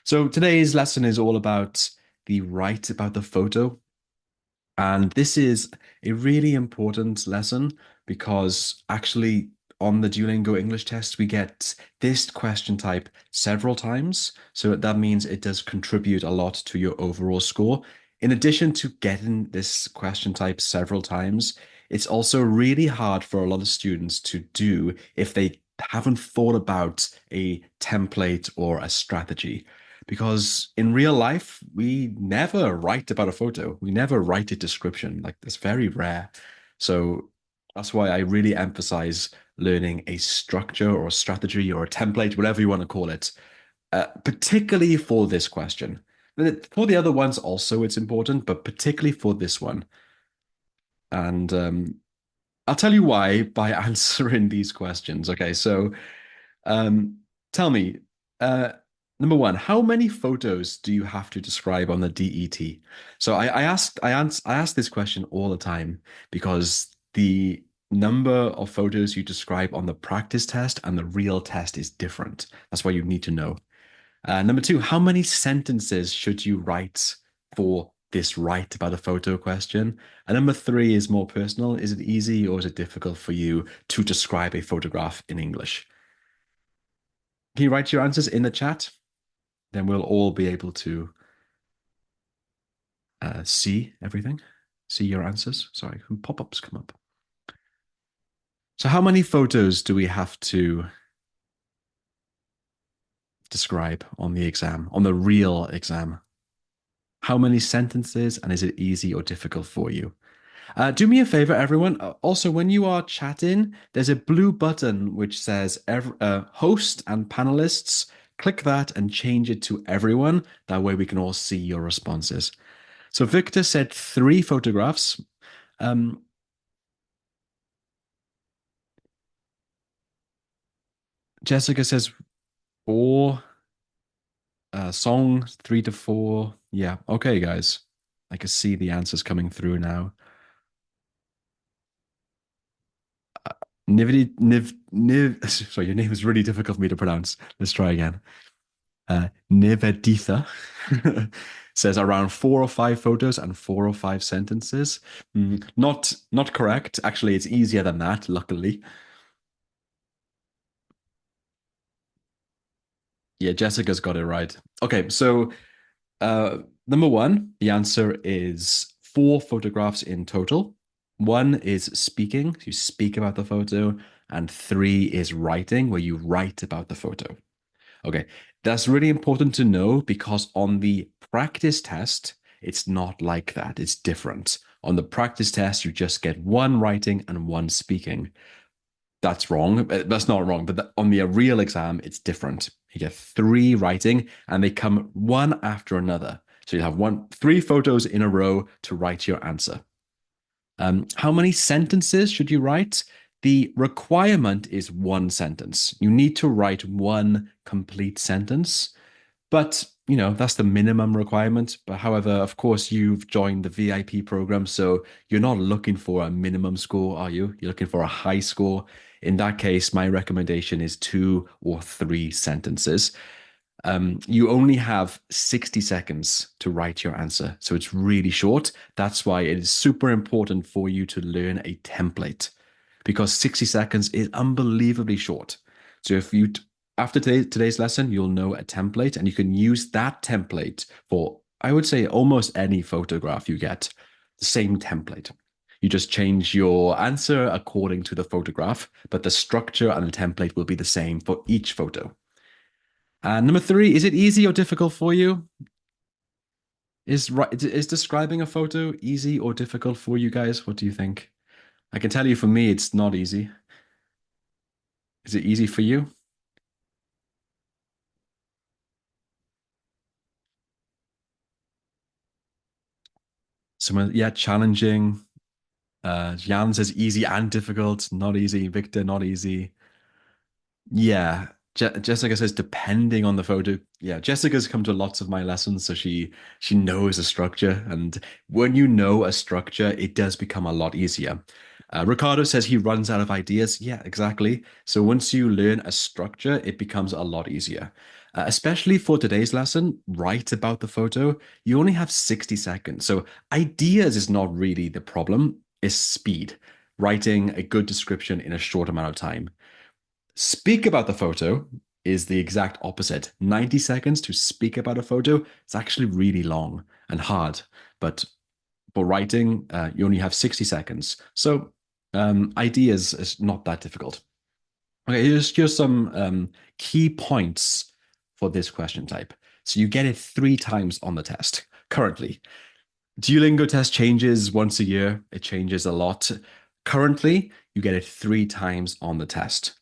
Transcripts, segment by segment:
So today's lesson is all about the right about the photo. And this is a really important lesson because actually on the Duolingo English test, we get this question type several times. So that means it does contribute a lot to your overall score. In addition to getting this question type several times, it's also really hard for a lot of students to do if they haven't thought about a template or a strategy. Because in real life, we never write about a photo. We never write a description. Like, it's very rare. So that's why I really emphasize learning a structure or a strategy or a template, whatever you want to call it, particularly for this question. For the other ones also, it's important, but particularly for this one. And I'll tell you why by answering these questions. Okay, so um, tell me, uh, number one, how many photos do you have to describe on the DET? So I asked this question all the time because the number of photos you describe on the practice test and the real test is different. That's why you need to know. Number two, how many sentences should you write for this right about a photo question? And number three is more personal. Is it easy or is it difficult for you to describe a photograph in English? Can you write your answers in the chat? Then we'll all be able to see everything, see your answers. Sorry, pop-ups come up. So how many photos do we have to describe on the exam, on the real exam? How many sentences, and is it easy or difficult for you? Do me a favor, everyone. Also, when you are chatting, there's a blue button which says host and panelists. Click that and change it to everyone. That way we can all see your responses. So Victor said 3 photographs. Um, Jessica says 4. Song 3 to 4. Yeah. Okay, guys. I can see the answers coming through now. Sorry, your name is really difficult for me to pronounce. Let's try again. Niveditha says around 4 or 5 photos and 4 or 5 sentences. Not correct. Actually, it's easier than that, luckily. Yeah, Jessica's got it right. Okay, so number one, the answer is 4 photographs in total. One is speaking, you speak about the photo, and 3 is writing, where you write about the photo. Okay, that's really important to know because on the practice test, it's not like that. It's different. On the practice test, you just get 1 writing and 1 speaking. That's wrong. That's not wrong, but on the real exam, it's different. You get 3 writing and they come one after another. So you have 3 photos in a row to write your answer. How many sentences should you write? The requirement is 1 sentence. You need to write 1 complete sentence, but that's the minimum requirement. But however, of course, you've joined the VIP program, so you're not looking for a minimum score, are you? You're looking for a high score. In that case, my recommendation is 2 or 3 sentences. You only have 60 seconds to write your answer. So it's really short. That's why it is super important for you to learn a template because 60 seconds is unbelievably short. So if you, after today's lesson, you'll know a template and you can use that template for, I would say, almost any photograph you get, the same template. You just change your answer according to the photograph, but the structure and the template will be the same for each photo. Number 3, is it easy or difficult for you? Is describing a photo easy or difficult for you guys? What do you think? I can tell you for me, it's not easy. Is it easy for you? Yeah, challenging. Jan says easy and difficult, not easy. Victor, not easy. Yeah. Jessica says depending on the photo. Yeah, Jessica's come to lots of my lessons, so she knows a structure, and when you know a structure, it does become a lot easier. Ricardo says he runs out of ideas. Yeah, exactly. So once you learn a structure, it becomes a lot easier. Especially for today's lesson, write about the photo. You only have 60 seconds. So ideas is not really the problem, it's speed. Writing a good description in a short amount of time. Speak about the photo is the exact opposite. 90 seconds to speak about a photo, it's actually really long and hard. But for writing, you only have 60 seconds. So ideas is not that difficult. Okay, here's some key points for this question type. So you get it three times on the test currently. Duolingo test changes once a year. It changes a lot. Currently, you get it three times on the test.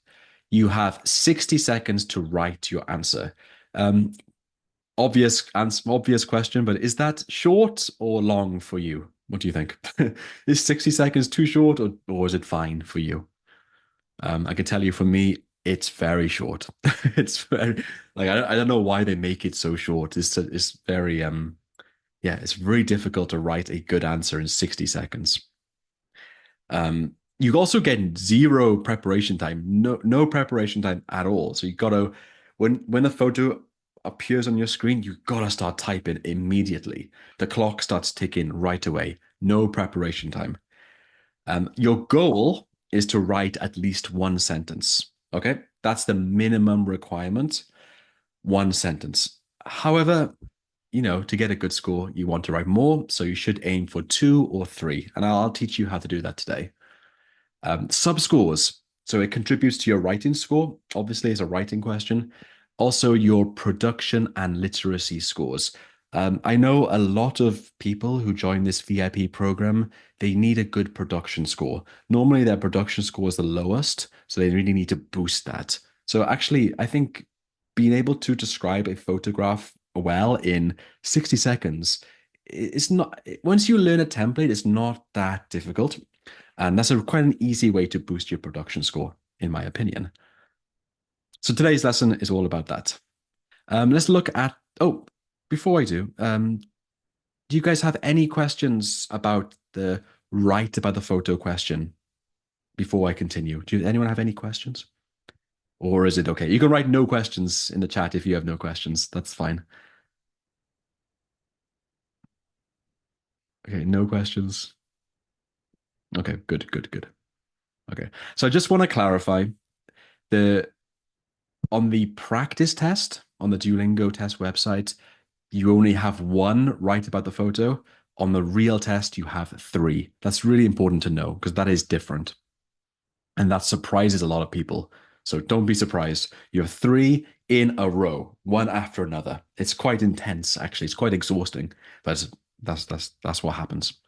You have 60 seconds to write your answer. Um, obvious question, but is that short or long for you? What do you think? Is 60 seconds too short or is it fine for you? I can tell you for me, it's very short. It's very like I don't know why they make it so short. It's very yeah, it's very difficult to write a good answer in 60 seconds. You also get zero preparation time, no preparation time at all. So you gotta when a photo appears on your screen, you gotta start typing immediately. The clock starts ticking right away. No preparation time. Your goal is to write at least one sentence. Okay, that's the minimum requirement. One sentence. However, to get a good score, you want to write more, so you should aim for two or three. And I'll teach you how to do that today. Sub scores. So it contributes to your writing score. Obviously, it's a writing question. Also, your production and literacy scores. I know a lot of people who join this VIP program, they need a good production score. Normally, their production score is the lowest, so they really need to boost that. So actually, I think being able to describe a photograph well in 60 seconds, it's not, once you learn a template, it's not that difficult. And that's quite an easy way to boost your production score, in my opinion. So today's lesson is all about that. Let's look at, oh, before I do you guys have any questions about the write about the photo question before I continue? Do anyone have any questions? Or is it okay? You can write no questions in the chat if you have no questions. That's fine. Okay, no questions. Okay, good, good, good. Okay. So I just want to clarify the on the practice test on the Duolingo test website, you only have one write about the photo. On the real test, you have three. That's really important to know because that is different. And that surprises a lot of people. So don't be surprised. You have three in a row, one after another. It's quite intense, actually. It's quite exhausting, but that's what happens.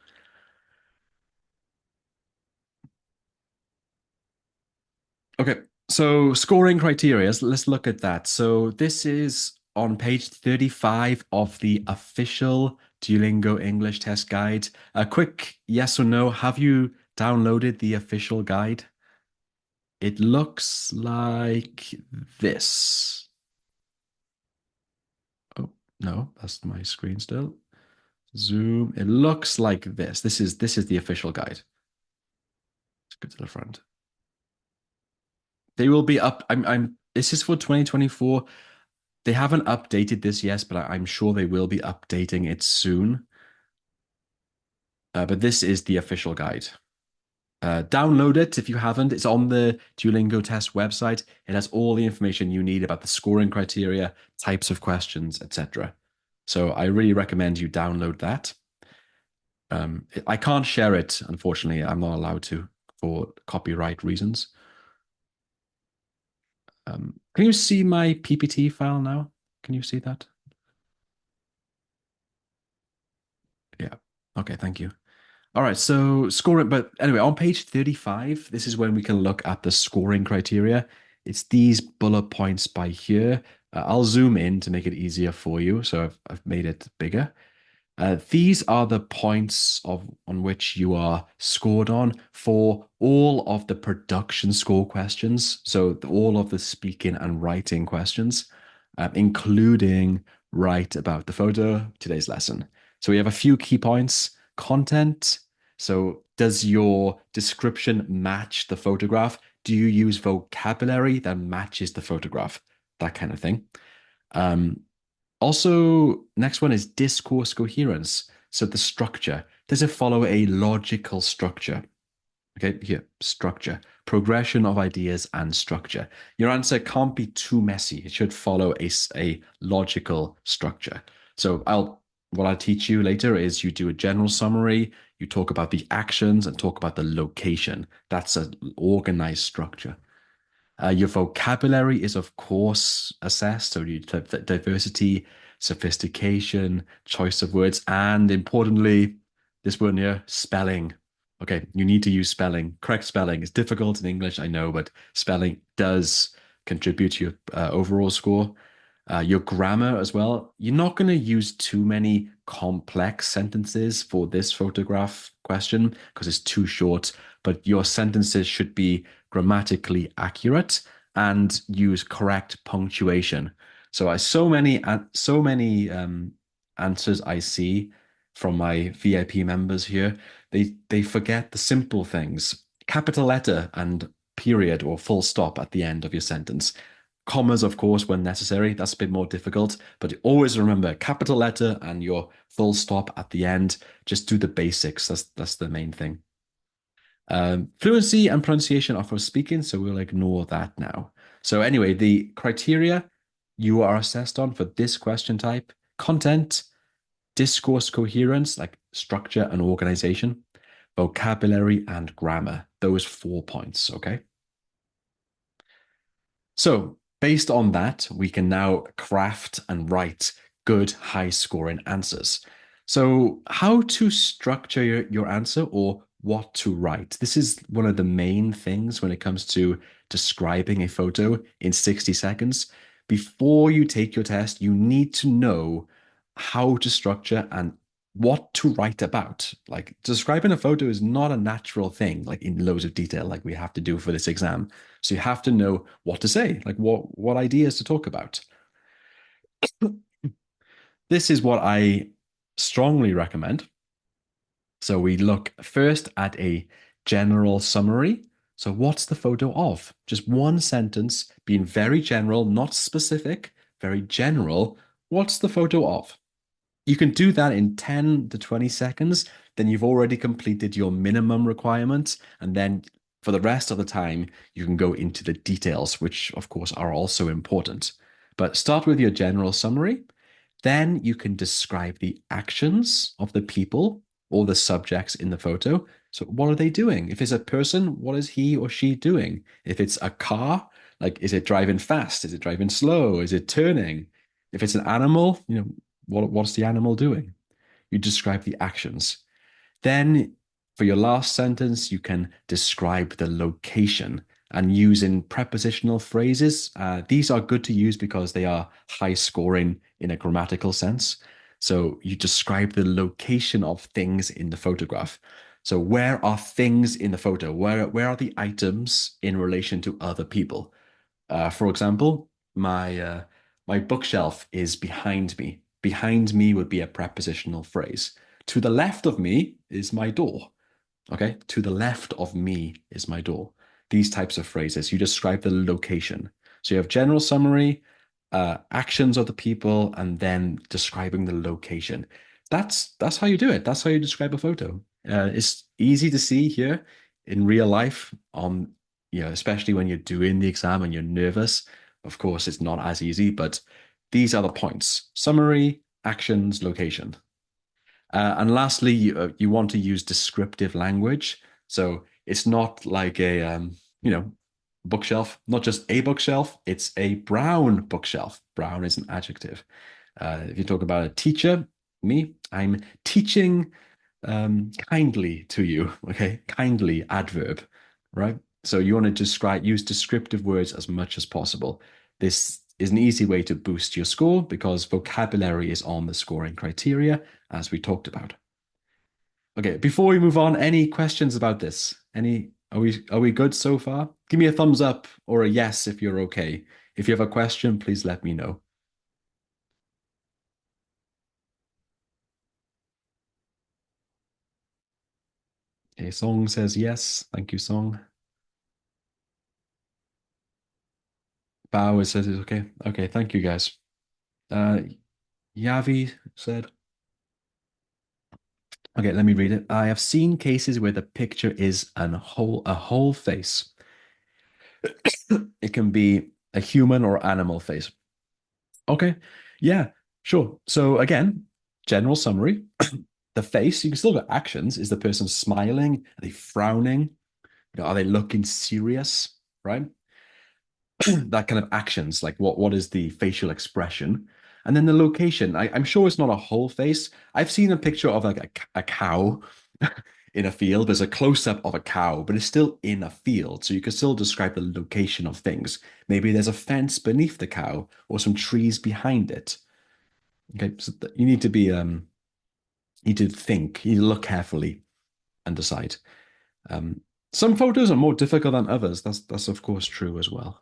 Okay, so scoring criteria, let's look at that. So this is on page 35 of the official Duolingo English Test Guide. A quick yes or no, have you downloaded the official guide? It looks like this. Oh, no, that's my screen still. Zoom. It looks like this. This is the official guide. Let's go to the front. They will be up. This is for 2024. They haven't updated this yet, but I'm sure they will be updating it soon. But this is the official guide. Download it if you haven't. It's on the Duolingo test website. It has all the information you need about the scoring criteria, types of questions, etc. So I really recommend you download that. I can't share it, unfortunately. I'm not allowed to for copyright reasons. Can you see my PPT file now? Can you see that? Yeah. Okay, thank you. All right, so scoring, but anyway, on page 35, this is when we can look at the scoring criteria. It's these bullet points by here. I'll zoom in to make it easier for you. So I've made it bigger. These are the points on which you are scored on for all of the production score questions. So all of the speaking and writing questions, including write about the photo, today's lesson. So we have a few key points. Content. So does your description match the photograph? Do you use vocabulary that matches the photograph? That kind of thing. Um, Also, next one is discourse coherence. So the structure. Does it follow a logical structure? Okay, here, structure, progression of ideas and structure. Your answer can't be too messy. It should follow a logical structure. So what I'll teach you later is you do a general summary, you talk about the actions and talk about the location. That's an organized structure. Your vocabulary is, of course, assessed. So you have diversity, sophistication, choice of words, and importantly, this one here, spelling. Okay, you need to use spelling. Correct spelling is difficult in English, I know, but spelling does contribute to your overall score. Your grammar as well. You're not going to use too many complex sentences for this photograph question because it's too short, but your sentences should be grammatically accurate and use correct punctuation. So I so many answers I see from my VIP members here, they forget the simple things. Capital letter and period or full stop at the end of your sentence. Commas, of course, when necessary. That's a bit more difficult, but always remember capital letter and your full stop at the end. Just do the basics. That's the main thing. Fluency and pronunciation are for speaking, so we'll ignore that now. So anyway, the criteria you are assessed on for this question type: content, discourse coherence, like structure and organization, vocabulary, and grammar. Those 4 points, okay? So, based on that, we can now craft and write good, high scoring answers. So, how to structure your answer or what to write? This is one of the main things when it comes to describing a photo in 60 seconds. Before you take your test, you need to know how to structure and what to write about. Like describing a photo is not a natural thing, like in loads of detail, like we have to do for this exam. So you have to know what to say, like what ideas to talk about. This is what I strongly recommend. So we look first at a general summary. So what's the photo of? Just one sentence, being very general, not specific, very general. What's the photo of? You can do that in 10 to 20 seconds, then you've already completed your minimum requirements. And then for the rest of the time, you can go into the details, which of course are also important. But start with your general summary. Then you can describe the actions of the people or the subjects in the photo. So, what are they doing? If it's a person, what is he or she doing? If it's a car, like is it driving fast? Is it driving slow? Is it turning? If it's an animal, what's the animal doing? You describe the actions. Then, for your last sentence, you can describe the location and using prepositional phrases. These are good to use because they are high scoring in a grammatical sense. So you describe the location of things in the photograph. So where are things in the photo? Where are the items in relation to other people? For example, my bookshelf is behind me. Behind me would be a prepositional phrase. To the left of me is my door. Okay, to the left of me is my door. These types of phrases, you describe the location. So you have general summary, actions of the people, and then describing the location. That's how you do it. That's how you describe a photo. It's easy to see here in real life on, especially when you're doing the exam and you're nervous. Of course, it's not as easy, but these are the points: summary, actions, location. And lastly, you want to use descriptive language. So it's not like bookshelf, not just a bookshelf, it's a brown bookshelf. Brown is an adjective. If you talk about a teacher, me, I'm teaching kindly to you. Okay, kindly adverb, right? So you want to use descriptive words as much as possible. This is an easy way to boost your score because vocabulary is on the scoring criteria, as we talked about. Okay, before we move on, any questions about this? Any are we good so far? Give me a thumbs up or a yes if you're okay. If you have a question, please let me know. Okay, Song says yes. Thank you, Song. Bao says it's okay. Okay, thank you guys. Uh, Yavi said, okay, let me read it. I have seen cases where the picture is a whole face. It can be a human or animal face. Okay, yeah, sure. So again, general summary. The face, you can still got actions. Is the person smiling? Are they frowning? Are they looking serious? Right? That kind of actions, like what is the facial expression? And then the location. I'm sure it's not a whole face. I've seen a picture of like a cow in a field. There's a close-up of a cow, but it's still in a field. So you can still describe the location of things. Maybe there's a fence beneath the cow or some trees behind it. Okay, so you need to be you need to think, you need to look carefully and decide. Um, some photos are more difficult than others. That's of course true as well.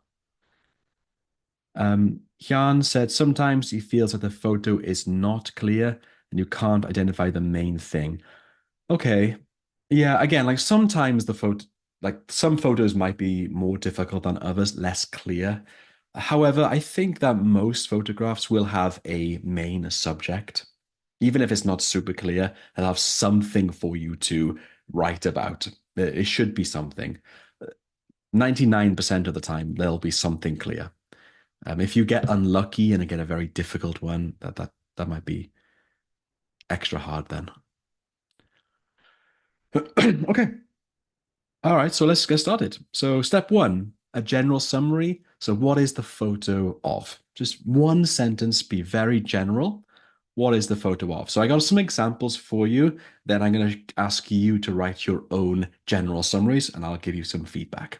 Jan said sometimes he feels that the photo is not clear and you can't identify the main thing. Okay. Yeah, again, like sometimes the photo, like some photos might be more difficult than others, less clear. However, I think that most photographs will have a main subject. Even if it's not super clear, they'll have something for you to write about. It should be something. 99% of the time, there'll be something clear. If you get unlucky and get a very difficult one, that might be extra hard then. Okay. All right, so let's get started. So, step one, a general summary. So, what is the photo of? Just one sentence, be very general. What is the photo of? So, I got some examples for you. Then I'm going to ask you to write your own general summaries, and I'll give you some feedback.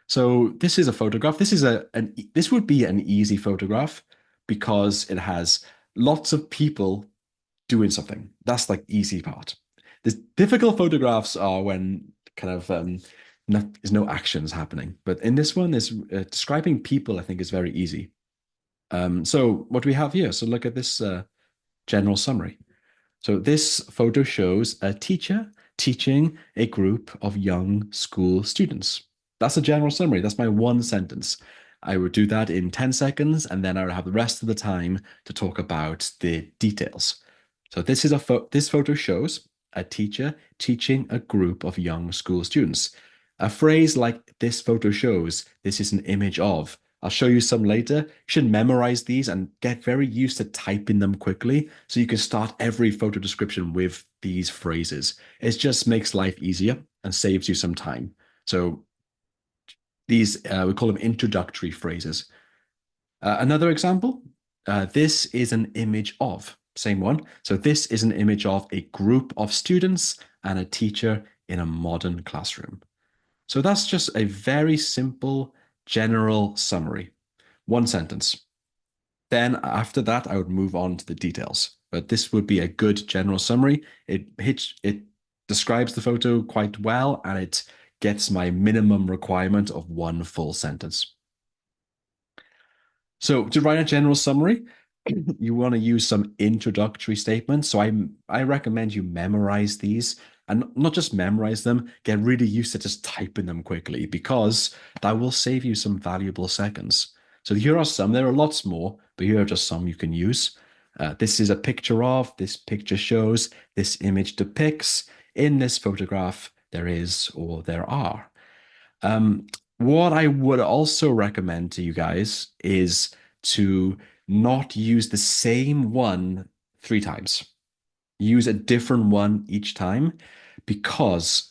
So, this is a photograph. This would be an easy photograph because it has lots of people doing something. That's like easy part. The difficult photographs are when kind of there's no actions happening. But in this one, is describing people. I think is very easy. So what we have here. So look at this general summary. So this photo shows a teacher teaching a group of young school students. That's a general summary. That's my one sentence. I would do that in 10 seconds, and then I would have the rest of the time to talk about the details. So this photo shows a teacher teaching a group of young school students. A phrase like this photo shows, this is an image of. I'll show you some later. You should memorize these and get very used to typing them quickly so you can start every photo description with these phrases. It just makes life easier and saves you some time. So these, we call them introductory phrases. Another example, this is an image of, same one. So this is an image of a group of students and a teacher in a modern classroom. So that's just a very simple general summary. One sentence. Then after that, I would move on to the details. But this would be a good general summary. It describes the photo quite well, and it gets my minimum requirement of one full sentence. So to write a general summary, you want to use some introductory statements. So I recommend you memorize these and not just memorize them, get really used to just typing them quickly because that will save you some valuable seconds. So here are some, there are lots more, but here are just some you can use. This is a picture of, this picture shows, this image depicts, in this photograph, there is or there are. What I would also recommend to you guys is to not use the same one three times. Use a different one each time because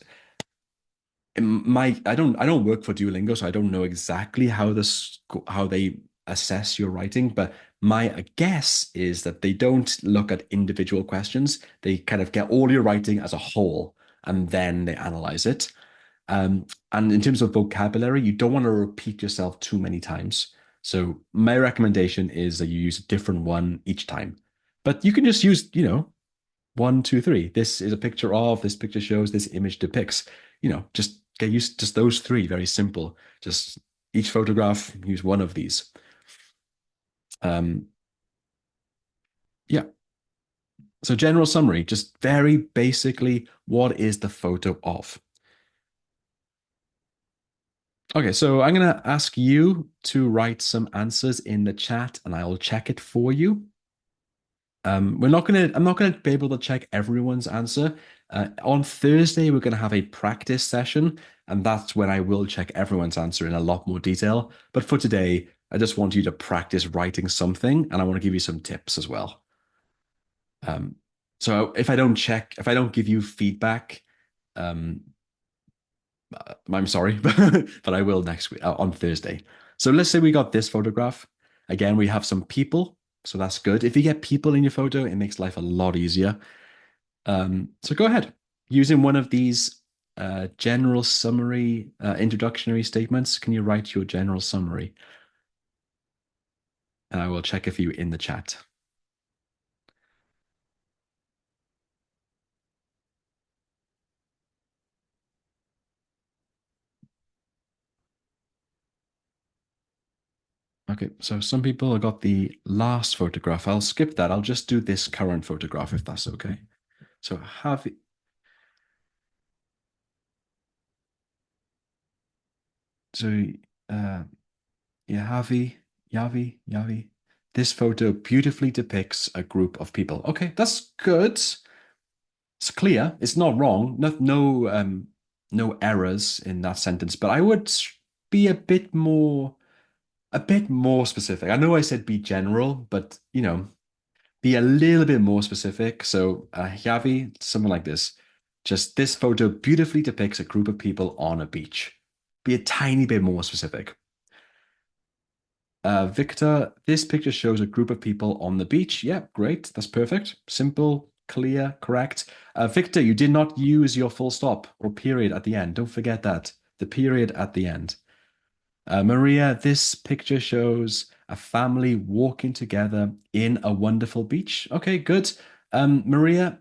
I don't work for Duolingo, so I don't know exactly how they assess your writing, but my guess is that they don't look at individual questions. They kind of get all your writing as a whole and then they analyze it. And in terms of vocabulary, you don't want to repeat yourself too many times. So my recommendation is that you use a different one each time. But you can just use, one, two, three. This is a picture of, this picture shows, this image depicts. Just get used to just those three, very simple. Just each photograph, use one of these. Um, yeah. So general summary, just very basically, what is the photo of? Okay, so I'm going to ask you to write some answers in the chat and I will check it for you. I'm not gonna be able to check everyone's answer. On Thursday, we're gonna have a practice session, and that's when I will check everyone's answer in a lot more detail. But for today, I just want you to practice writing something, and I want to give you some tips as well. Um, so if I don't give you feedback, um, I'm sorry, but I will next week on Thursday. So let's say we got this photograph. Again, we have some people, so that's good. If you get people in your photo, it makes life a lot easier. So go ahead. Using one of these general summary introductory statements, can you write your general summary? And I will check a few in the chat. Okay, so some people have got the last photograph. I'll skip that. I'll just do this current photograph if that's okay. So have so uh yeah, Yavi. This photo beautifully depicts a group of people. Okay, that's good. It's clear. It's not wrong. No errors in that sentence, but I would be a bit more specific. I know I said be general, but be a little bit more specific. So, Yavi, something like this. Just this photo beautifully depicts a group of people on a beach. Be a tiny bit more specific. Victor, this picture shows a group of people on the beach. Yeah, great. That's perfect. Simple, clear, correct. Victor, you did not use your full stop or period at the end. Don't forget that. The period at the end. Maria, this picture shows a family walking together in a wonderful beach. Okay, good. Maria,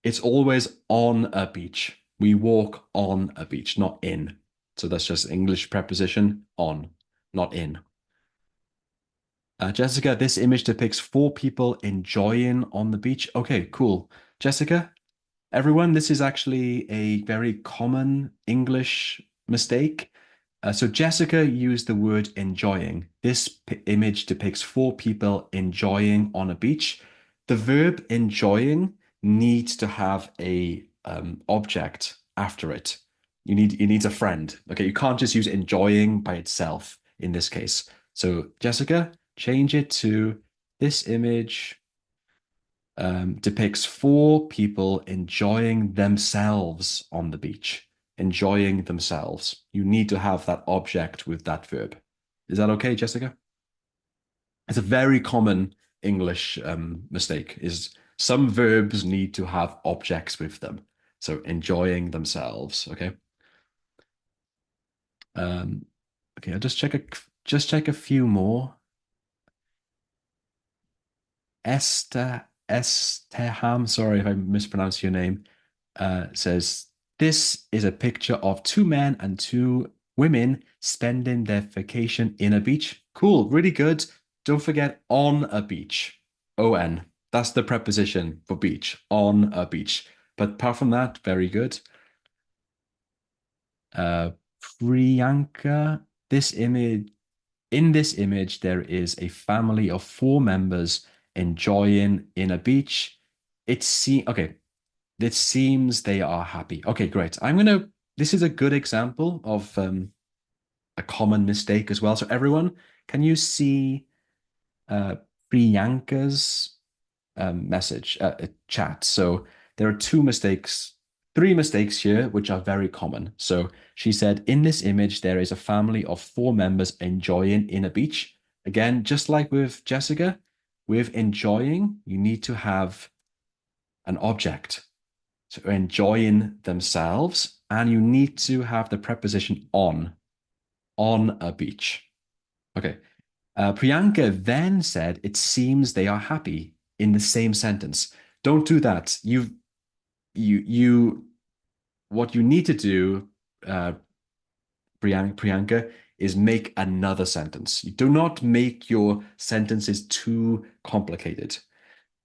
it's always on a beach. We walk on a beach, not in. So that's just English preposition on, not in. Jessica, this image depicts four people enjoying on the beach. Okay, cool. Jessica, everyone, this is actually a very common English mistake. So Jessica used the word enjoying. This image depicts four people enjoying on a beach. The verb enjoying needs to have a object after it. You need a friend. Okay, you can't just use enjoying by itself in this case. So Jessica, change it to this image depicts four people enjoying themselves on the beach. Enjoying themselves. You need to have that object with that verb. Is that okay, Jessica? It's a very common English mistake. Is some verbs need to have objects with them. So enjoying themselves. Okay. Um, okay. I'll just check a few more. Esteham, sorry if I mispronounced your name, says, this is a picture of two men and two women spending their vacation in a beach. Cool, really good. Don't forget on a beach. On. That's the preposition for beach, on a beach. But apart from that, very good. Uh, Priyanka, in this image, there is a family of four members enjoying in a beach. Okay. It seems they are happy. Okay, great. This is a good example of a common mistake as well. So everyone, can you see uh, Priyanka's message chat? So there are three mistakes here, which are very common. So she said, in this image, there is a family of four members enjoying in a beach. Again, just like with Jessica, with enjoying, you need to have an object. So enjoying themselves, and you need to have the preposition on a beach. Okay. Priyanka then said, it seems they are happy in the same sentence. Don't do that. You, what you need to do, uh, Priyanka, is make another sentence. You do not make your sentences too complicated.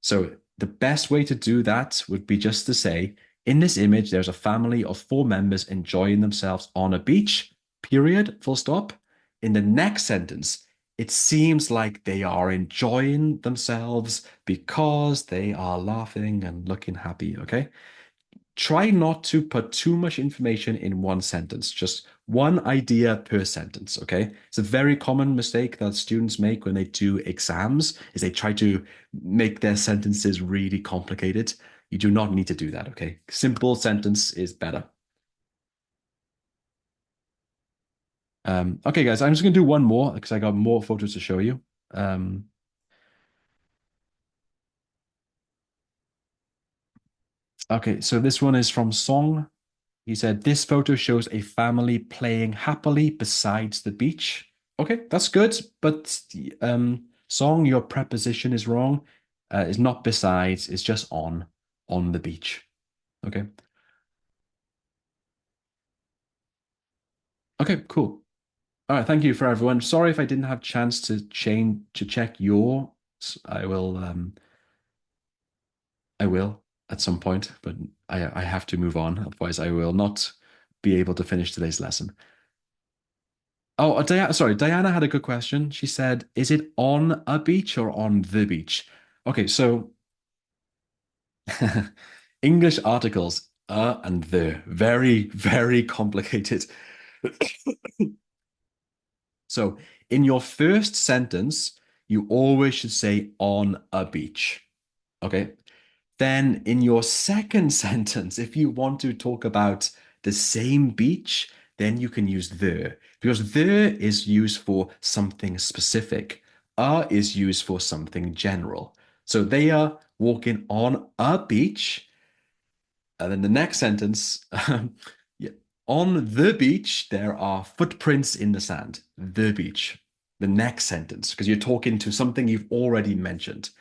So the best way to do that would be just to say, in this image, there's a family of four members enjoying themselves on a beach, period, full stop. In the next sentence, It seems like they are enjoying themselves because they are laughing and looking happy. Okay. Try not to put too much information in one sentence, just one idea per sentence, okay? It's a very common mistake that students make when they do exams is they try to make their sentences really complicated. You do not need to do that, okay? Simple sentence is better. Okay, guys, I'm just gonna do one more because I got more photos to show you. Um, okay, so this one is from Song. He said, this photo shows a family playing happily besides the beach. Okay, that's good, but Song, your preposition is wrong. It's not besides, it's just on the beach. Okay. Okay, cool. All right, thank you for everyone. Sorry if I didn't have chance to check yours. I will at some point, but I have to move on. Otherwise, I will not be able to finish today's lesson. Oh, Diana, sorry, Diana had a good question. She said, is it on a beach or on the beach? Okay, so English articles, and the, very, very complicated. So in your first sentence, you always should say on a beach. Okay. Then in your second sentence, if you want to talk about the same beach, then you can use the, because the is used for something specific. Is used for something general. So they are walking on a beach. And then the next sentence, yeah, on the beach, there are footprints in the sand. The beach. The next sentence, because you're talking to something you've already mentioned.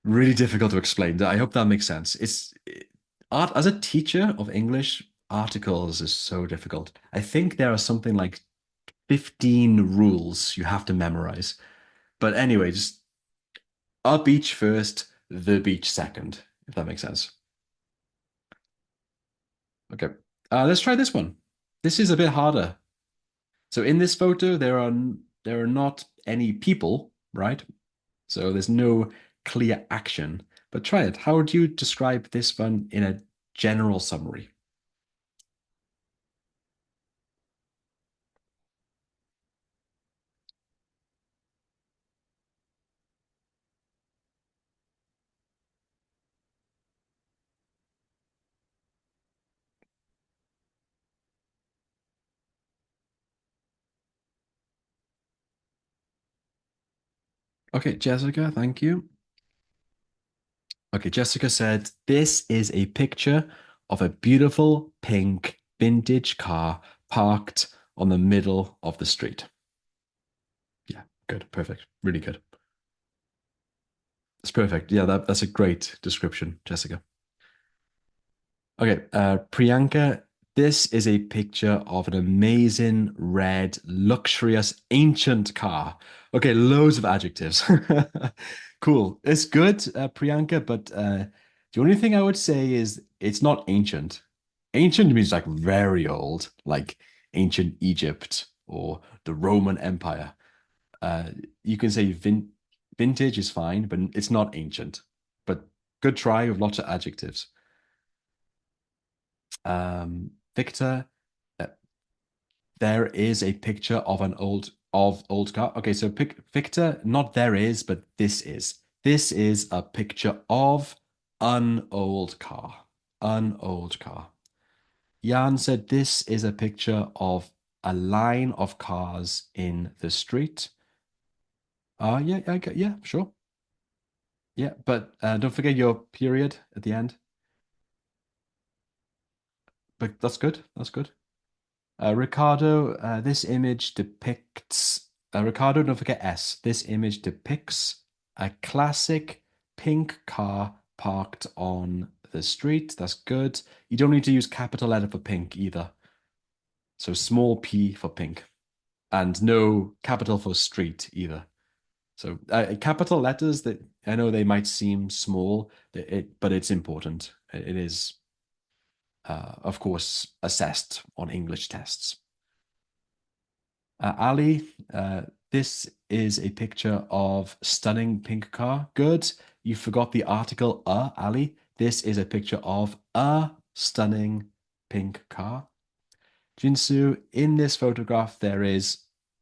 Really difficult to explain. I hope that makes sense. It's art as a teacher of English, articles is so difficult. I think there are something like 15 rules you have to memorize. But anyway, just a beach first, the beach second, if that makes sense. Okay. Let's try this one. This is a bit harder. So in this photo, there are not any people, right? So there's no clear action. But try it. How would you describe this one in a general summary? Okay, Jessica, thank you. Okay, Jessica said, this is a picture of a beautiful pink vintage car parked on the middle of the street. Yeah, good, perfect, really good. It's perfect. Yeah, that's a great description, Jessica. Okay, Priyanka, this is a picture of an amazing red, luxurious, ancient car. Okay, loads of adjectives. Cool. It's good, Priyanka, but the only thing I would say is it's not ancient. Ancient means like very old, like ancient Egypt or the Roman Empire. Uh, you can say vintage is fine, but it's not ancient. But good try with lots of adjectives. Victor, uh, there is a picture of an old car. Okay, so pick Victor, not there is, but this is. This is a picture of an old car. An old car. Jan said this is a picture of a line of cars in the street. Yeah, yeah, sure. Yeah, but don't forget your period at the end. But that's good. That's good. Ricardo, this image depicts, Ricardo, don't forget S. This image depicts a classic pink car parked on the street. That's good. You don't need to use capital letter for pink either. So small p for pink and no capital for street either. So capital letters that I know they might seem small, but it's important. It is, of course, assessed on English tests. Ali, this is a picture of stunning pink car. Good. You forgot the article Ali. This is a picture of a stunning pink car. Jinsu, in this photograph, there is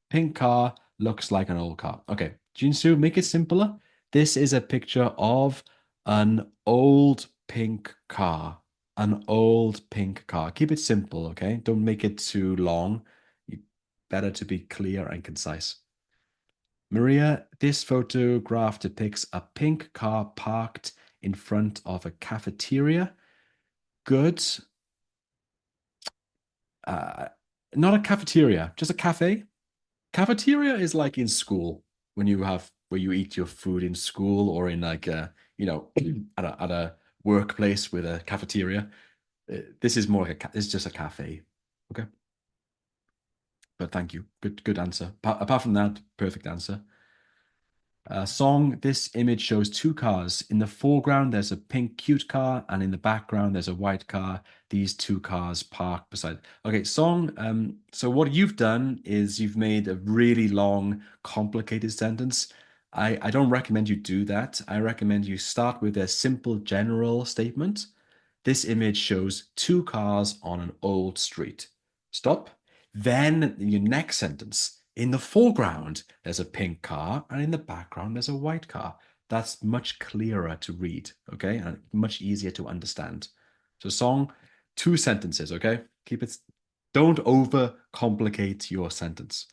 pink car, looks like an old car. Okay, Jinsu, make it simpler. This is a picture of an old pink car. An old pink car. Keep it simple, okay? Don't make it too long. Better to be clear and concise. Maria, this photograph depicts a pink car parked in front of a cafeteria. Good. Uh, Not a cafeteria, just a cafe. Cafeteria is like in school when you have where you eat your food in school or in like a at a workplace with a cafeteria. This is more like it's just a cafe. Okay, but thank you. Good answer. Apart from that, perfect answer. Song, this image shows two cars. In the foreground, there's a pink cute car, and in the background, there's a white car. These two cars parked beside. Okay, song. So what you've done is you've made a really long, complicated sentence. I don't recommend you do that. I recommend you start with a simple general statement. This image shows two cars on an old street. Stop. Then your next sentence. In the foreground, there's a pink car, and in the background, there's a white car. That's much clearer to read, okay? And much easier to understand. So, song, two sentences, okay? Keep it, don't overcomplicate your sentence.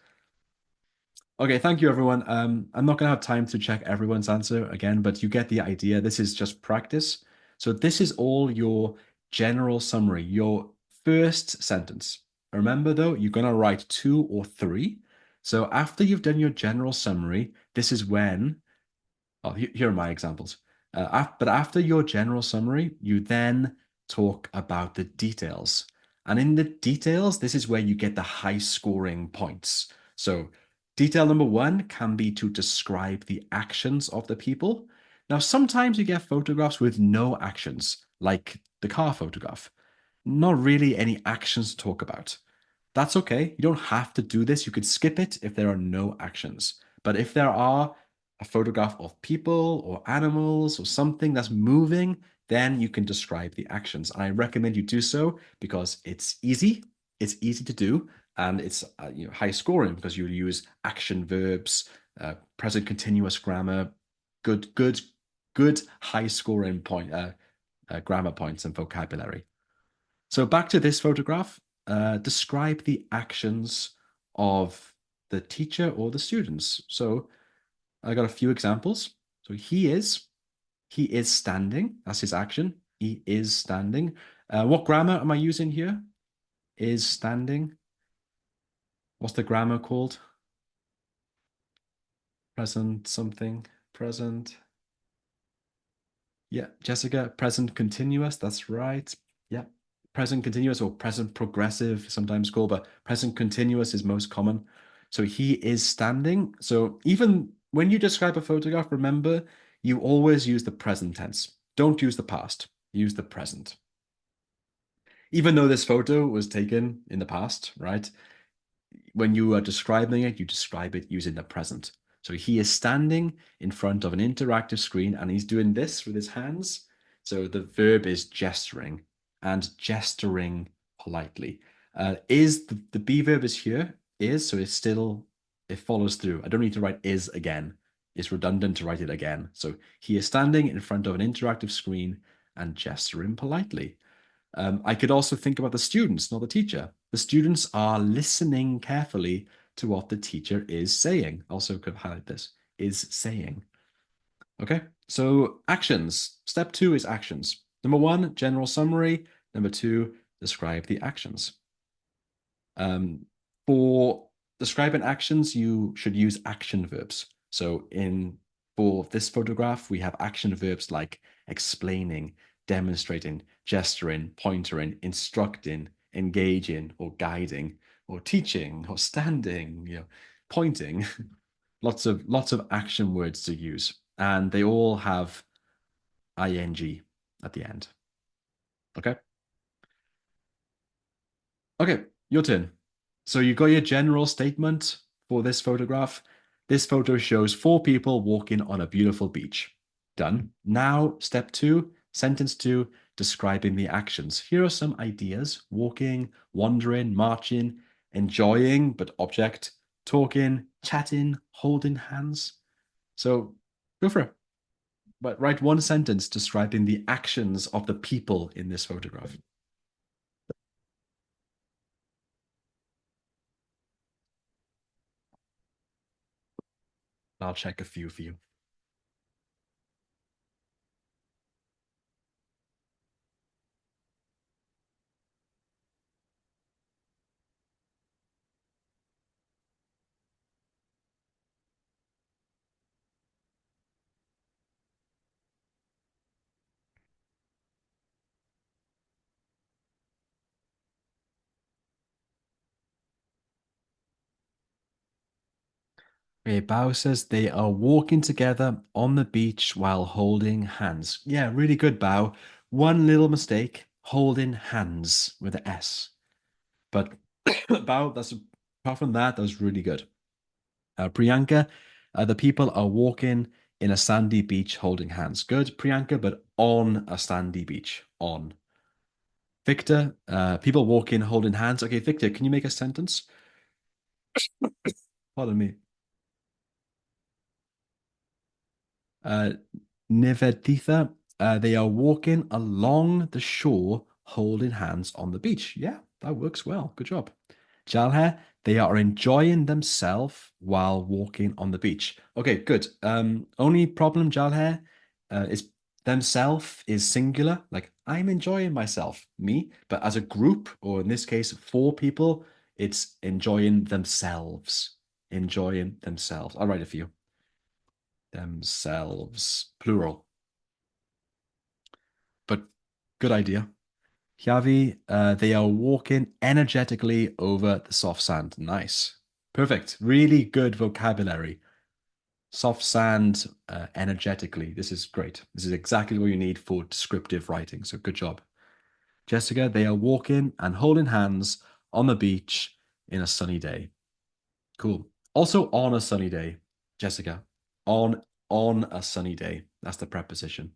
Okay, thank you, everyone. I'm not going to have time to check everyone's answer again, but you get the idea. This is just practice. So this is all your general summary, your first sentence. Remember, though, you're going to write two or three. So after you've done your general summary, this is when oh, here are my examples. But after your general summary, you then talk about the details. And in the details, this is where you get the high scoring points. So, detail number one can be to describe the actions of the people. Now, sometimes you get photographs with no actions, like the car photograph. Not really any actions to talk about. That's okay. You don't have to do this. You could skip it if there are no actions. But if there are a photograph of people or animals or something that's moving, then you can describe the actions. And I recommend you do so because it's easy to do, and it's high scoring because you use action verbs, present continuous grammar, good, good, good high scoring grammar points and vocabulary. So back to this photograph. Describe the actions of the teacher or the students. So I got a few examples. So he is standing. That's his action. He is standing. What grammar am I using here? Is standing. What's the grammar called? Present something. Present. Yeah, Jessica, present continuous. That's right. Yeah, present continuous or present progressive, sometimes called, but present continuous is most common. So he is standing. So even when you describe a photograph, remember you always use the present tense. Don't use the past. Use the present. Even though this photo was taken in the past, right? When you are describing it, you describe it using the present. So he is standing in front of an interactive screen and he's doing this with his hands. So the verb is gesturing and gesturing politely. Is the be verb is here, is, so it's still, it follows through. I don't need to write is again. It's redundant to write it again. So he is standing in front of an interactive screen and gesturing politely. I could also think about the students, not the teacher. The students are listening carefully to what the teacher is saying. Also, could highlight this is saying. Okay, so actions. Step two is actions. Number one, general summary. Number two, describe the actions. For describing actions, you should use action verbs. So for this photograph, we have action verbs like explaining, demonstrating, gesturing, pointering, instructing, engaging, or guiding, or teaching, or standing, pointing. Lots of action words to use, and they all have ing at the end. Okay. Okay, your turn. So you got your general statement for this photograph. This photo shows four people walking on a beautiful beach. Done. Now, step two, sentence two, describing the actions. Here are some ideas: walking, wandering, marching, enjoying, but object, talking, chatting, holding hands. So go for it. But write one sentence describing the actions of the people in this photograph. I'll check a few for you. Okay, Bao says they are walking together on the beach while holding hands. Yeah, really good, Bao. One little mistake, holding hands with an S. But Bao, that's apart from that, that was really good. Priyanka, the people are walking in a sandy beach holding hands. Good, Priyanka, but on a sandy beach. On. Victor, people walking holding hands. Okay, Victor, can you make a sentence? Pardon me. Uh, Niveditha, they are walking along the shore holding hands on the beach. Yeah, that works well. Good job. Jalha, they are enjoying themselves while walking on the beach. Okay, good. Only problem, Jalha, is themself is singular. Like, I'm enjoying myself, me. But as a group, or in this case, four people, it's enjoying themselves. Enjoying themselves. I'll write a few. Themselves, plural. But good idea. Yavi, they are walking energetically over the soft sand. Nice. Perfect. Really good vocabulary. Soft sand, energetically. This is great. This is exactly what you need for descriptive writing. So good job. Jessica, they are walking and holding hands on the beach in a sunny day. Cool. Also on a sunny day, Jessica. On on a sunny day. That's the preposition.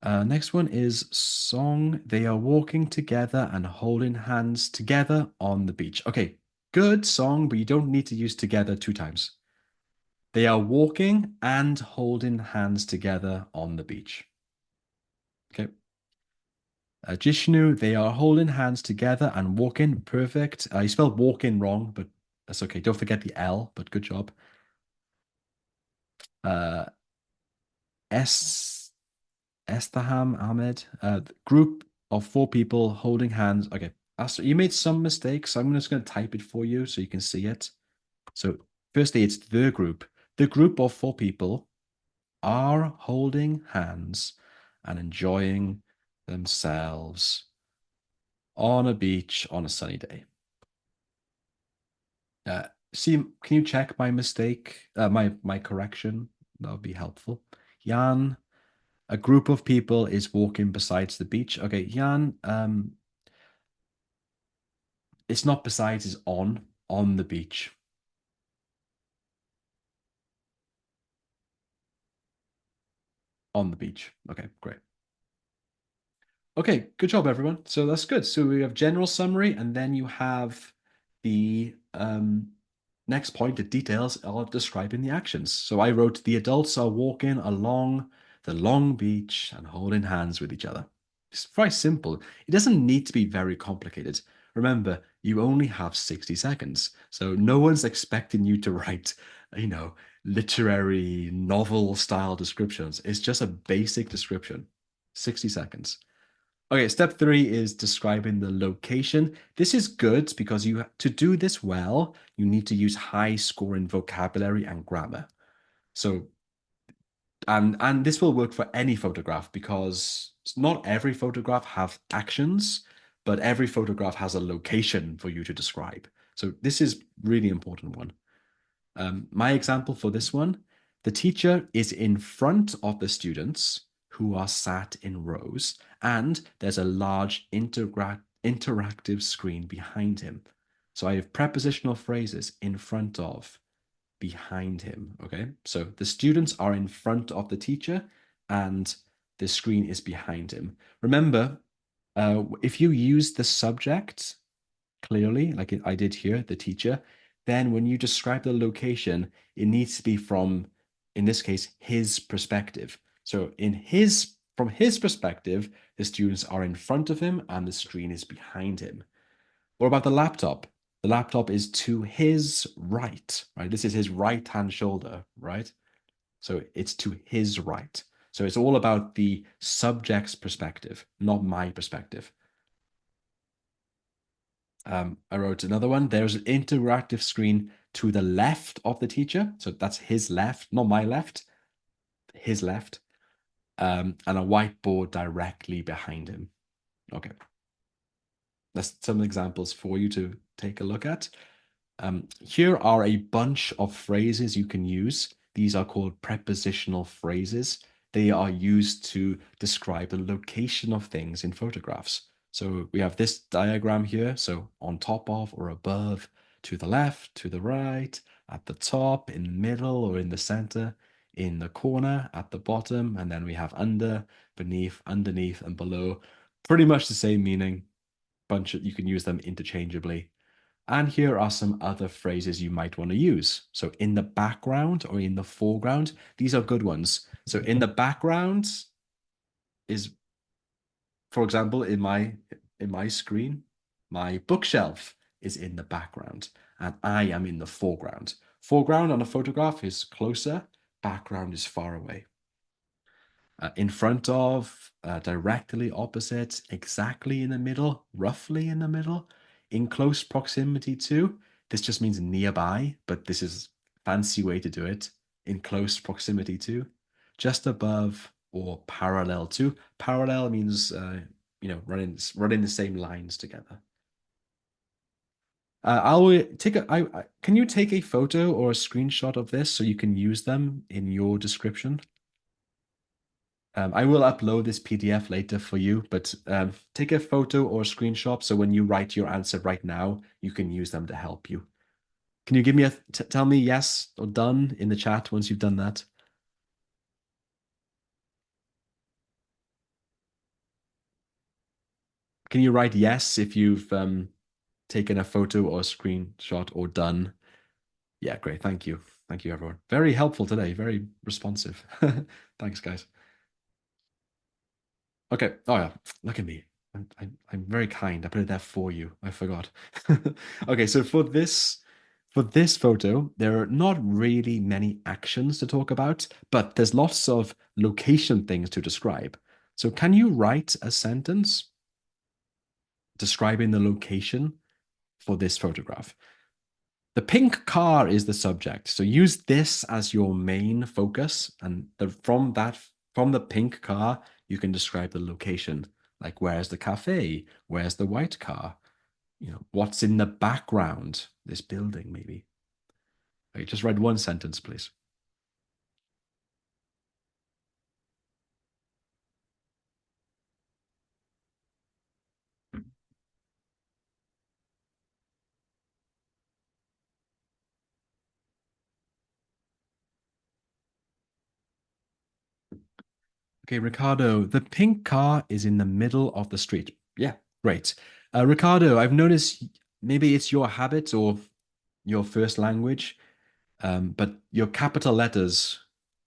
Next one is song. They are walking together and holding hands together on the beach. Okay, good song, but you don't need to use together two times. They are walking and holding hands together on the beach. Okay. Jishnu, they are holding hands together and walking. Perfect. You spelled walking wrong, but that's okay. Don't forget the L, but good job. Uh, S. Estaham Ahmed, group of four people holding hands. Okay, Astro, you made some mistakes. So I'm just going to type it for you so you can see it. So, firstly, it's the group. The group of four people are holding hands and enjoying themselves on a beach on a sunny day. See, can you check my mistake, my correction? That would be helpful. Jan, a group of people is walking besides the beach. Okay, Jan, it's not besides, it's on the beach. On the beach. Okay, great. Okay, good job, everyone. So that's good. So we have general summary, and then you have the next point, the details of describing the actions. So I wrote the adults are walking along the long beach and holding hands with each other. It's very simple. It doesn't need to be very complicated. Remember, you only have 60 seconds. So no one's expecting you to write, literary novel style descriptions. It's just a basic description. 60 seconds. Okay, step three is describing the location. This is good because to do this well, you need to use high scoring vocabulary and grammar. So, and this will work for any photograph because not every photograph have actions, but every photograph has a location for you to describe. So this is really important one. My example for this one, the teacher is in front of the students who are sat in rows, and there's a large interactive screen behind him. So I have prepositional phrases in front of, behind him. Okay. So the students are in front of the teacher and the screen is behind him. Remember, if you use the subject clearly, like I did here, the teacher, then when you describe the location, it needs to be from, in this case, his perspective. So from his perspective, the students are in front of him and the screen is behind him. What about the laptop? The laptop is to his right, right? This is his right hand shoulder, right? So it's to his right. So it's all about the subject's perspective, not my perspective. I wrote another one. There's an interactive screen to the left of the teacher. So that's his left, not my left, his left. And a whiteboard directly behind him. Okay. That's some examples for you to take a look at. Here are a bunch of phrases you can use. These are called prepositional phrases. They are used to describe the location of things in photographs. So we have this diagram here. So on top of or above, to the left, to the right, at the top, in the middle or in the center, in the corner, at the bottom, and then we have under, beneath, underneath, and below. Pretty much the same meaning. You can use them interchangeably. And here are some other phrases you might want to use. So in the background or in the foreground, these are good ones. So in the background is, for example, in my screen, my bookshelf is in the background and I am in the foreground. Foreground on a photograph is closer, background is far away. In front of, directly opposite, exactly in the middle, roughly in the middle, in close proximity to. This just means nearby, but this is a fancy way to do it. In close proximity to, just above or parallel to. Parallel means running the same lines together. Can you take a photo or a screenshot of this so you can use them in your description? I will upload this PDF later for you, but take a photo or a screenshot so when you write your answer right now, you can use them to help you. Can you give me tell me yes or done in the chat once you've done that? Can you write yes if you've taken a photo or a screenshot or done? Yeah, great. Thank you. Thank you, everyone. Very helpful today. Very responsive. Thanks, guys. Okay. Oh yeah, look at me. I'm very kind. I put it there for you. I forgot. Okay, so for this photo, there are not really many actions to talk about, but there's lots of location things to describe. So can you write a sentence describing the location for this photograph? The pink car is the subject. So use this as your main focus. And from the pink car, you can describe the location. Like where's the cafe? Where's the white car? What's in the background? This building, maybe. Okay, just write one sentence, please. Okay, Ricardo, the pink car is in the middle of the street. Yeah, great. Ricardo, I've noticed maybe it's your habit or your first language. But your capital letters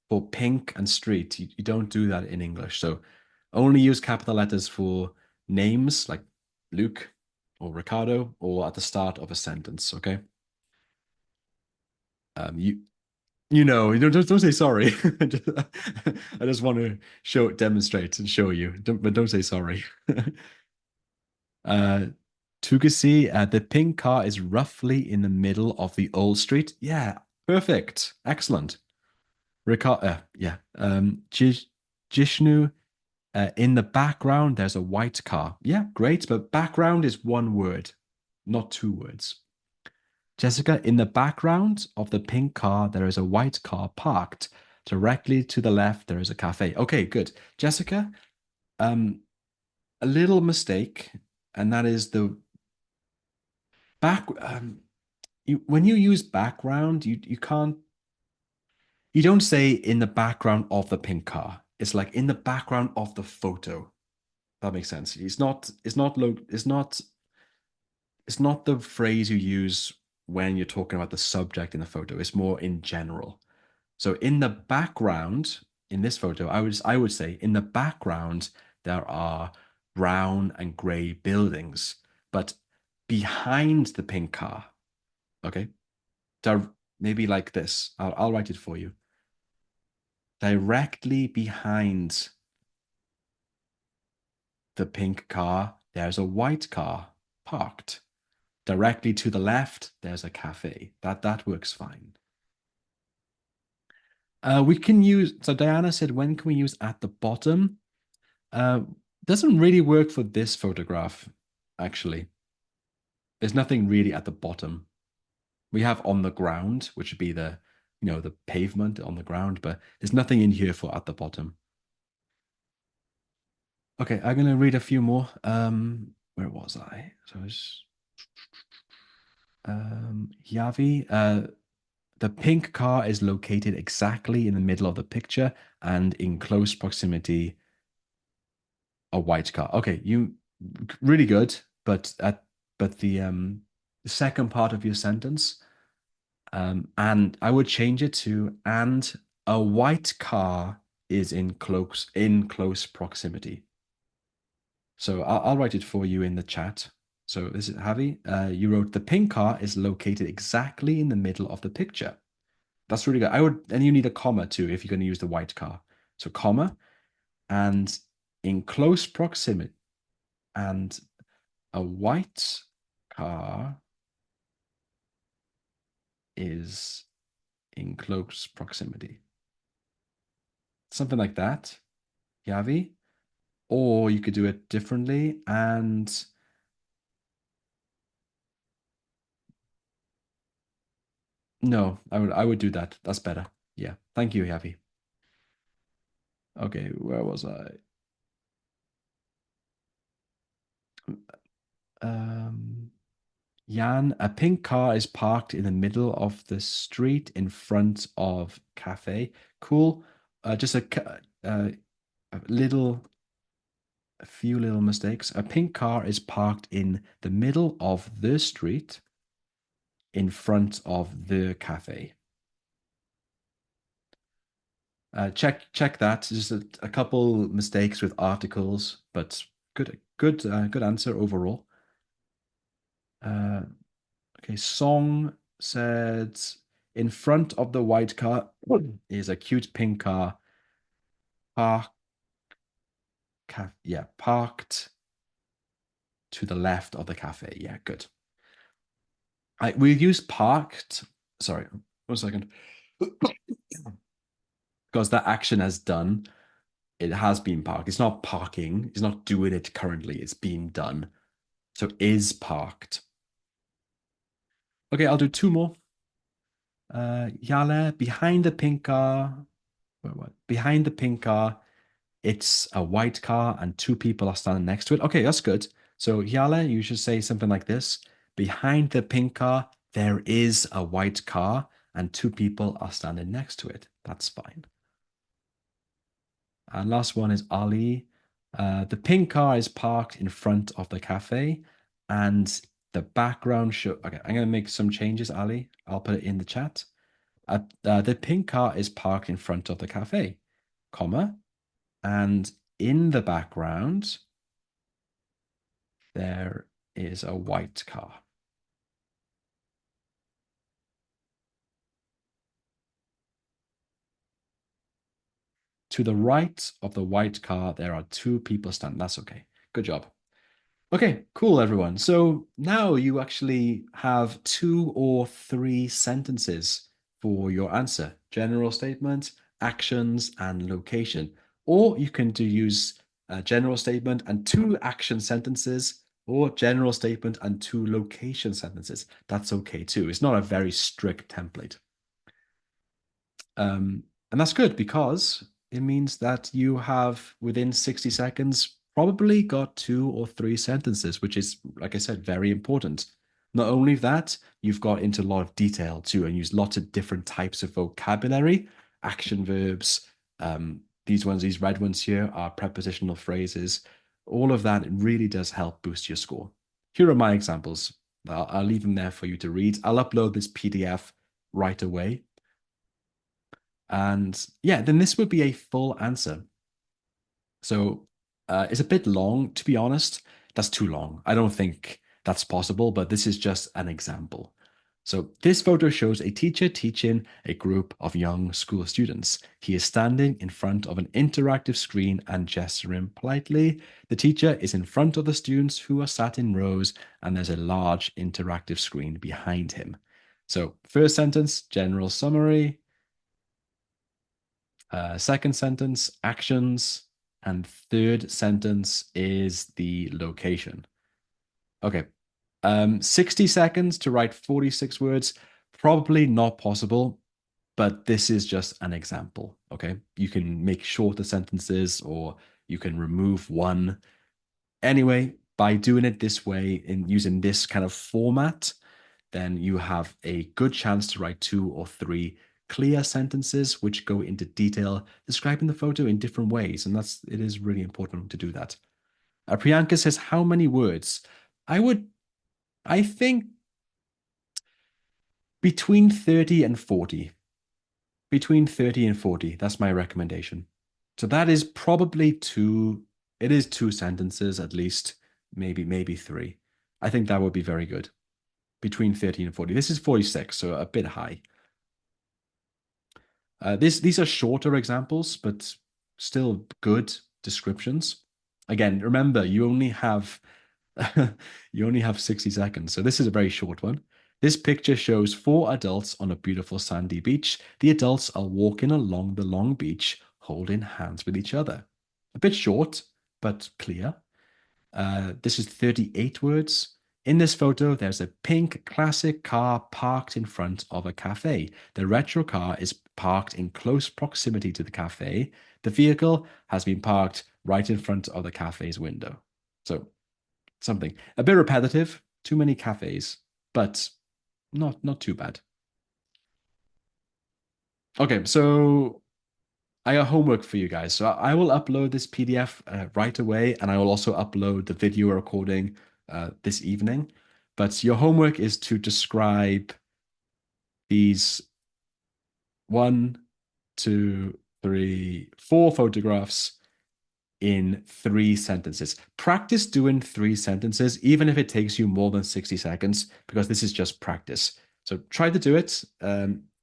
for pink and street, you don't do that in English. So only use capital letters for names like Luke or Ricardo or at the start of a sentence. Okay. You don't say sorry. I just want to demonstrate and show you. But don't say sorry. uh, Tugasi, the pink car is roughly in the middle of the old street. Yeah, perfect. Excellent. Yeah. Jishnu, in the background, there's a white car. Yeah, great, but background is one word, not two words. Jessica, in the background of the pink car, there is a white car parked. Directly to the left, there is a cafe. Okay, good. Jessica, a little mistake. and that is the back. When you use background, you don't say in the background of the pink car. It's like in the background of the photo. That makes sense. It's not the phrase you use when you're talking about the subject in the photo. It's more in general. So in the background in this photo, I would say in the background there are brown and gray buildings, but behind the pink car, okay, maybe like this. I'll write it for you. Directly behind the pink car, there's a white car parked. Directly to the left, there's a cafe. That works fine. We can use, so Diana said, when can we use at the bottom? Uh, doesn't really work for this photograph, actually. There's nothing really at the bottom. We have on the ground, which would be the pavement on the ground, but there's nothing in here for at the bottom. Okay, I'm gonna read a few more. Where was I? So it's Yavi. The pink car is located exactly in the middle of the picture and in close proximity a white car. Okay, you really good, but the second part of your sentence, and I would change it to and a white car is in close proximity. So I'll write it for you in the chat. So this is Javi. You wrote the pink car is located exactly in the middle of the picture. That's really good. And you need a comma too if you're going to use the white car. So comma and in close proximity and a white car is in close proximity. Something like that, Yavi. Or you could do it differently and no, I would do that. That's better. Yeah. Thank you, Yavi. Okay, where was I? Um Jan, a pink car is parked in the middle of the street in front of cafe. Cool. Just a little, a few little mistakes. A pink car is parked in the middle of the street in front of the cafe. Check that. Just a couple mistakes with articles, but good answer overall. Uh, okay, Song said in front of the white car is a cute pink car. Park, yeah, parked to the left of the cafe. Yeah, good. We use parked. Sorry, 1 second. Because that action has done, it has been parked. It's not parking. It's not doing it currently. It's being done. So is parked. Okay, I'll do two more. Yale, behind the pink car. What? Behind the pink car, it's a white car and two people are standing next to it. Okay, that's good. So Yale, you should say something like this. Behind the pink car, there is a white car and two people are standing next to it. That's fine. And last one is Ali. The pink car is parked in front of the cafe and the background show. Okay, I'm going to make some changes, Ali. I'll put it in the chat. The pink car is parked in front of the cafe, comma, and in the background, there is a white car. To the right of the white car, there are two people standing. That's okay. Good job. Okay, cool, everyone. So now you actually have 2 or 3 sentences for your answer. General statement, actions, and location. Or you can use a general statement and 2 action sentences, or general statement and 2 location sentences. That's okay too. It's not a very strict template. And that's good because it means that you have within 60 seconds probably got two or three sentences, which is, like I said, very important. Not only that, you've got into a lot of detail too, and use lots of different types of vocabulary, action verbs. These ones, these red ones here, are prepositional phrases. All of that really does help boost your score. Here are my examples. I'll leave them there for you to read. I'll upload this PDF right away. And yeah, then this would be a full answer. So it's a bit long, to be honest. That's too long. I don't think that's possible, but this is just an example. So this photo shows a teacher teaching a group of young school students. He is standing in front of an interactive screen and gesturing politely. The teacher is in front of the students who are sat in rows, and there's a large interactive screen behind him. So first sentence, general summary. Second sentence, actions. And third sentence is the location. Okay. 60 seconds to write 46 words, probably not possible, but this is just an example. Okay. You can make shorter sentences or you can remove one. Anyway, by doing it this way and using this kind of format, then you have a good chance to write two or three clear sentences which go into detail describing the photo in different ways. And it is really important to do that. Priyanka says, how many words? I think between 30 and 40. Between 30 and 40. That's my recommendation. So that is probably it is two sentences at least, maybe three. I think that would be very good. Between 30 and 40. This is 46, so a bit high. These are shorter examples, but still good descriptions. Again, remember, you only have 60 seconds, so this is a very short one. This picture shows four adults on a beautiful sandy beach. The adults are walking along the long beach, holding hands with each other. A bit short, but clear. This is 38 words. In this photo, there's a pink classic car parked in front of a cafe. The retro car is parked in close proximity to the cafe. The vehicle has been parked right in front of the cafe's window. So something a bit repetitive, too many cafes, but not too bad. Okay, so I got homework for you guys. So I will upload this PDF right away, and I will also upload the video recording this evening. But your homework is to describe these 1, 2, 3, 4 photographs in 3 sentences. Practice doing 3 sentences, even if it takes you more than 60 seconds, because this is just practice. So try to do it.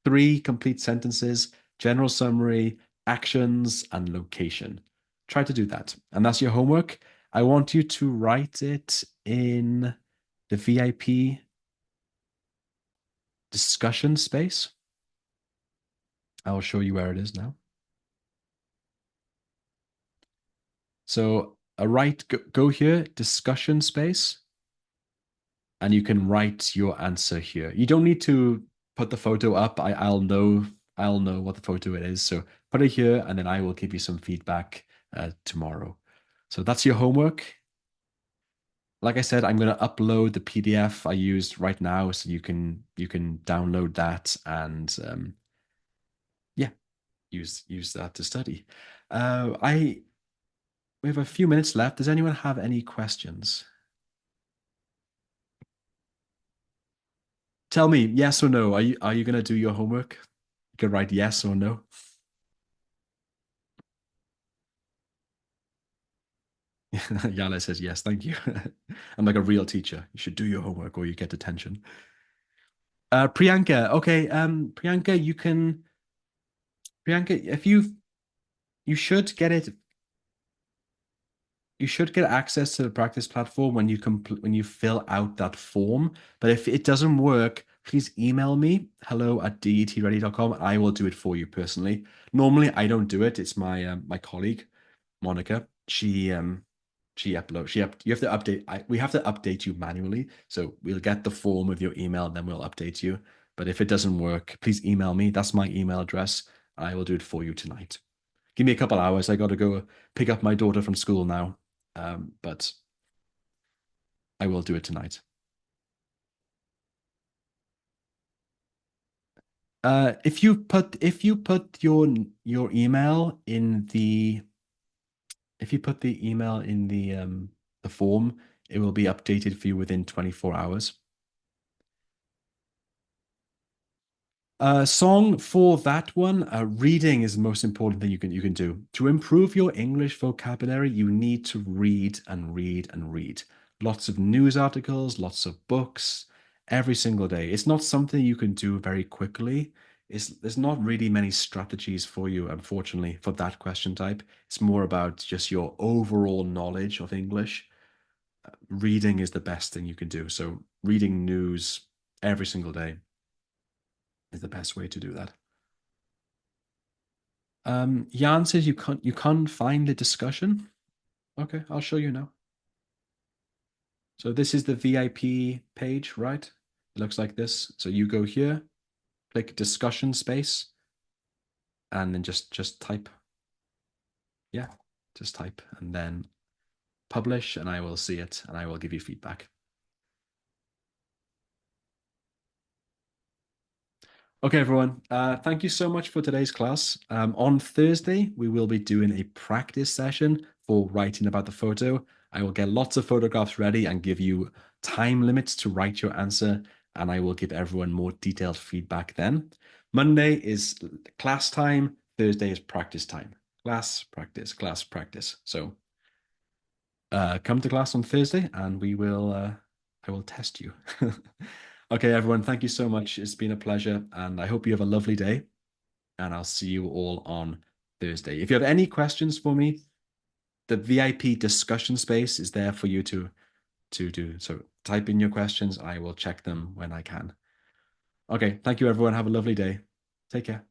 3 complete sentences, general summary, actions, and location. Try to do that. And that's your homework. I want you to write it in the VIP discussion space. I will show you where it is now. So go here, discussion space, and you can write your answer here. You don't need to put the photo up. I'll know what the photo it is. So put it here, and then I will give you some feedback tomorrow. So that's your homework. Like I said, I'm going to upload the PDF I used right now, so you can download that and yeah, use that to study. We have a few minutes left. Does anyone have any questions? Tell me, yes or no. Are you going to do your homework? You can write yes or no. Yale says yes, thank you. I'm like a real teacher. You should do your homework or you get detention. Priyanka, okay. Priyanka, if you should get it. You should get access to the practice platform when you fill out that form. But if it doesn't work, please email me, hello@detready.com. I will do it for you personally. Normally, I don't do it. It's my colleague, Monica. You have to update. We have to update you manually. So we'll get the form with your email, and then we'll update you. But if it doesn't work, please email me. That's my email address. I will do it for you tonight. Give me a couple hours. I got to go pick up my daughter from school now. but I will do it tonight. If you put your email in the if you put the email in the form, it will be updated for you within 24 hours. Song for that one, reading is the most important thing you can do. To improve your English vocabulary, you need to read and read and read. Lots of news articles, lots of books, every single day. It's not something you can do very quickly. There's not really many strategies for you, unfortunately, for that question type. It's more about just your overall knowledge of English. Reading is the best thing you can do. So reading news every single day is the best way to do that. Jan says you can't find the discussion. Okay, I'll show you now. So this is the VIP page, right? It looks like this. So you go here, click discussion space, and then just type. Yeah, just type and then publish, and I will see it and I will give you feedback. Okay, everyone. Thank you so much for today's class. On Thursday, we will be doing a practice session for writing about the photo. I will get lots of photographs ready and give you time limits to write your answer, and I will give everyone more detailed feedback then. Monday is class time. Thursday is practice time. Class, practice, class, practice. So come to class on Thursday, and I will test you. Okay, everyone, thank you so much. It's been a pleasure, and I hope you have a lovely day. And I'll see you all on Thursday. If you have any questions for me, the VIP discussion space is there for you to do. So type in your questions. I will check them when I can. Okay, thank you, everyone. Have a lovely day. Take care.